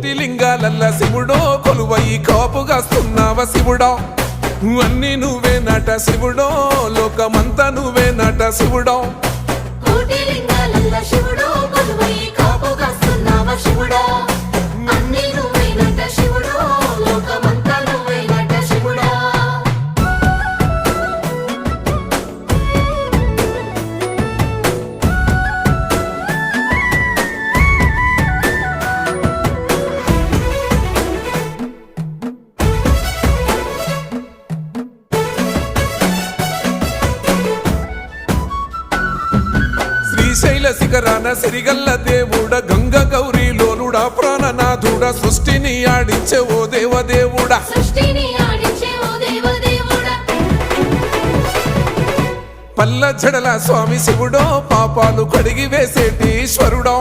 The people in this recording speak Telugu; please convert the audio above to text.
కోటి లింగాలల్ల శివుడో కొలువయి కాపుగాస్తున్నావ శివుడా అన్ని నువ్వే నట శివుడో లోకమంతా నువ్వే నట శివుడో కోటి లింగాలల్ల శివుడో కొలువయి కాపుగాస్తున్నావ శివుడా అన్ని నువ్వే నట శివుడో లోకమంతా నువ్వే నట శివుడా శ్రీశైల శిఖరాన సిరిగల్ల దేవుడ గంగ గౌరీ లోలుడా ప్రాణనాథుడా సృష్టిని ఆడించే ఓ దేవదేవుడా సృష్టిని ఆడించే ఓ దేవదేవుడా పల్ల జడల స్వామి శివుడో పాపాలు కడిగి వేసేటి ఈశ్వరుడో